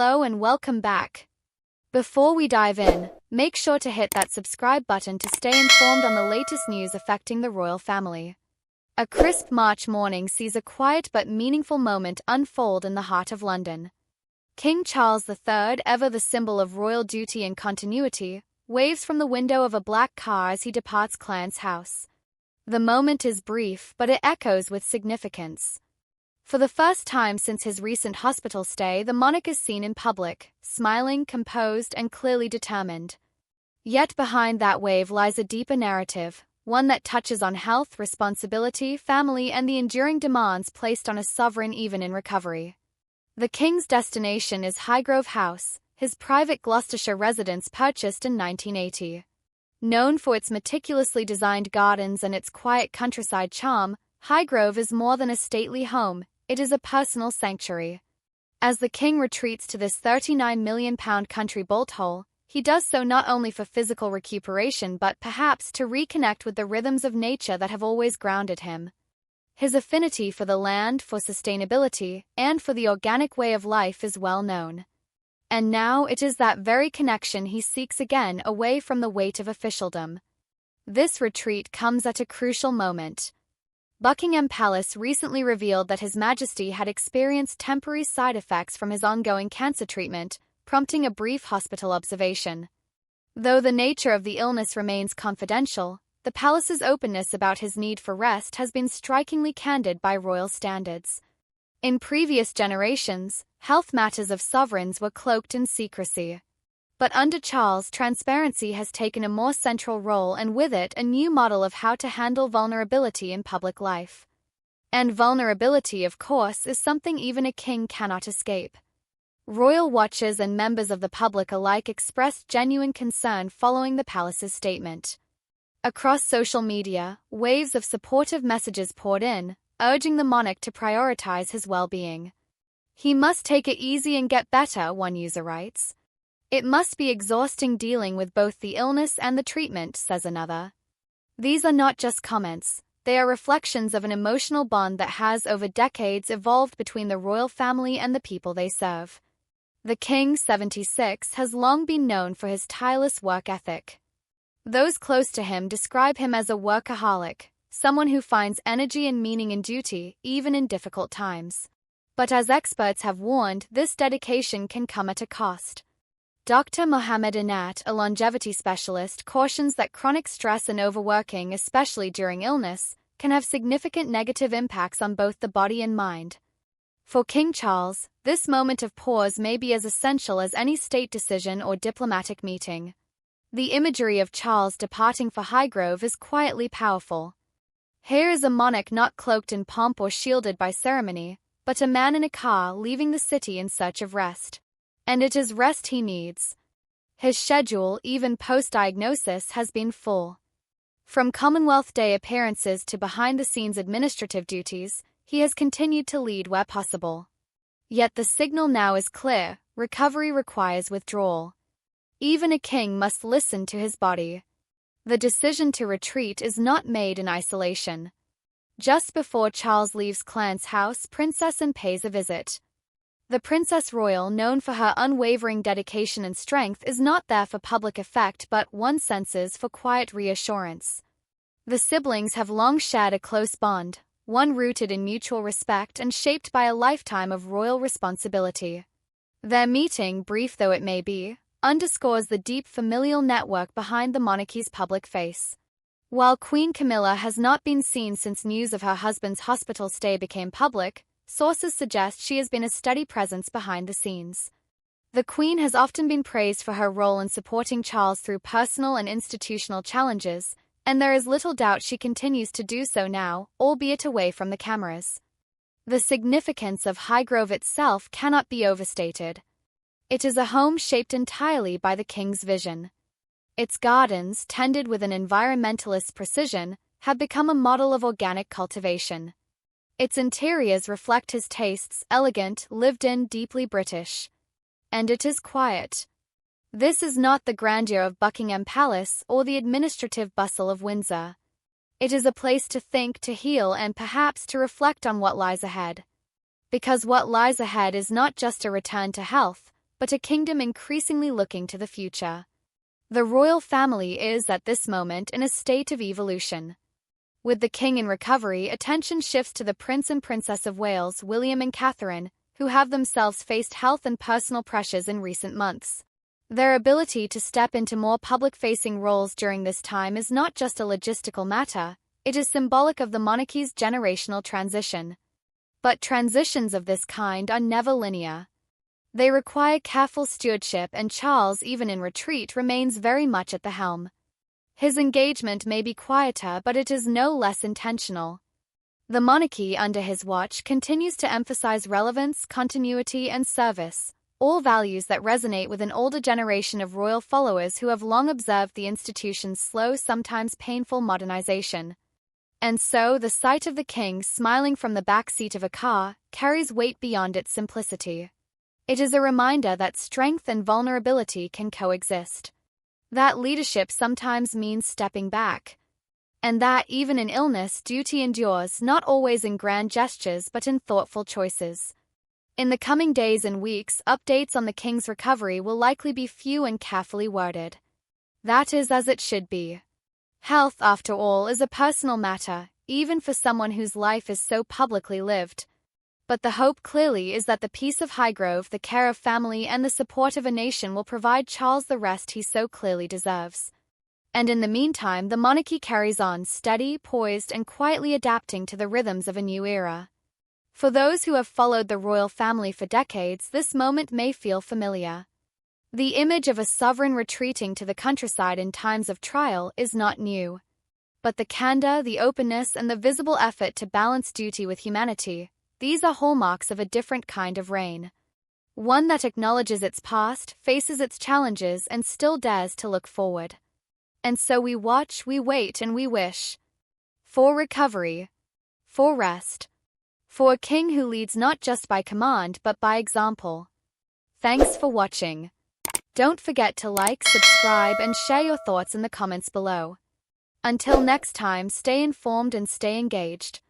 Hello and welcome back. Before we dive in, make sure to hit that subscribe button to stay informed on the latest news affecting the royal family. A crisp March morning sees a quiet but meaningful moment unfold in the heart of London. King Charles III, ever the symbol of royal duty and continuity, waves from the window of a black car as he departs Clarence House. The moment is brief, but it echoes with significance. For the first time since his recent hospital stay, the monarch is seen in public, smiling, composed, and clearly determined. Yet behind that wave lies a deeper narrative, one that touches on health, responsibility, family, and the enduring demands placed on a sovereign even in recovery. The king's destination is Highgrove House, his private Gloucestershire residence purchased in 1980. Known for its meticulously designed gardens and its quiet countryside charm, Highgrove is more than a stately home. It is a personal sanctuary. As the king retreats to this £39 million country bolthole, he does so not only for physical recuperation but perhaps to reconnect with the rhythms of nature that have always grounded him. His affinity for the land, for sustainability, and for the organic way of life is well known. And now it is that very connection he seeks again, away from the weight of officialdom. This retreat comes at a crucial moment. Buckingham Palace recently revealed that His Majesty had experienced temporary side effects from his ongoing cancer treatment, prompting a brief hospital observation. Though the nature of the illness remains confidential, the palace's openness about his need for rest has been strikingly candid by royal standards. In previous generations, health matters of sovereigns were cloaked in secrecy. But under Charles, transparency has taken a more central role, and with it a new model of how to handle vulnerability in public life. And vulnerability, of course, is something even a king cannot escape. Royal watchers and members of the public alike expressed genuine concern following the palace's statement. Across social media, waves of supportive messages poured in, urging the monarch to prioritize his well-being. "He must take it easy and get better," one user writes. "It must be exhausting dealing with both the illness and the treatment," says another. These are not just comments, they are reflections of an emotional bond that has over decades evolved between the royal family and the people they serve. The King, 76, has long been known for his tireless work ethic. Those close to him describe him as a workaholic, someone who finds energy and meaning in duty, even in difficult times. But as experts have warned, this dedication can come at a cost. Dr. Mohammed Anat, a longevity specialist, cautions that chronic stress and overworking, especially during illness, can have significant negative impacts on both the body and mind. For King Charles, this moment of pause may be as essential as any state decision or diplomatic meeting. The imagery of Charles departing for Highgrove is quietly powerful. Here is a monarch not cloaked in pomp or shielded by ceremony, but a man in a car leaving the city in search of rest. And it is rest he needs. His schedule, even post-diagnosis, has been full. From Commonwealth Day appearances to behind-the-scenes administrative duties, he has continued to lead where possible. Yet the signal now is clear: recovery requires withdrawal. Even a king must listen to his body. The decision to retreat is not made in isolation. Just before Charles leaves Clarence House, Princess Anne pays a visit. The Princess Royal, known for her unwavering dedication and strength, is not there for public effect but, one senses, for quiet reassurance. The siblings have long shared a close bond, one rooted in mutual respect and shaped by a lifetime of royal responsibility. Their meeting, brief though it may be, underscores the deep familial network behind the monarchy's public face. While Queen Camilla has not been seen since news of her husband's hospital stay became public, sources suggest she has been a steady presence behind the scenes. The Queen has often been praised for her role in supporting Charles through personal and institutional challenges, and there is little doubt she continues to do so now, albeit away from the cameras. The significance of Highgrove itself cannot be overstated. It is a home shaped entirely by the King's vision. Its gardens, tended with an environmentalist's precision, have become a model of organic cultivation. Its interiors reflect his tastes: elegant, lived-in, deeply British. And it is quiet. This is not the grandeur of Buckingham Palace or the administrative bustle of Windsor. It is a place to think, to heal, and perhaps to reflect on what lies ahead. Because what lies ahead is not just a return to health, but a kingdom increasingly looking to the future. The royal family is, at this moment, in a state of evolution. With the king in recovery, attention shifts to the Prince and Princess of Wales, William and Catherine, who have themselves faced health and personal pressures in recent months. Their ability to step into more public-facing roles during this time is not just a logistical matter, it is symbolic of the monarchy's generational transition. But transitions of this kind are never linear. They require careful stewardship, and Charles, even in retreat, remains very much at the helm. His engagement may be quieter, but it is no less intentional. The monarchy under his watch continues to emphasize relevance, continuity, and service, all values that resonate with an older generation of royal followers who have long observed the institution's slow, sometimes painful modernization. And so, the sight of the king smiling from the back seat of a car carries weight beyond its simplicity. It is a reminder that strength and vulnerability can coexist. That leadership sometimes means stepping back. And that, even in illness, duty endures, not always in grand gestures but in thoughtful choices. In the coming days and weeks, updates on the king's recovery will likely be few and carefully worded. That is as it should be. Health, after all, is a personal matter, even for someone whose life is so publicly lived. But the hope clearly is that the peace of Highgrove, the care of family, and the support of a nation will provide Charles the rest he so clearly deserves. And in the meantime, the monarchy carries on, steady, poised, and quietly adapting to the rhythms of a new era. For those who have followed the royal family for decades, this moment may feel familiar. The image of a sovereign retreating to the countryside in times of trial is not new. But the candor, the openness, and the visible effort to balance duty with humanity, these are hallmarks of a different kind of reign. One that acknowledges its past, faces its challenges, and still dares to look forward. And so we watch, we wait, and we wish. For recovery. For rest. For a king who leads not just by command but by example. Thanks for watching. Don't forget to like, subscribe, and share your thoughts in the comments below. Until next time, stay informed and stay engaged.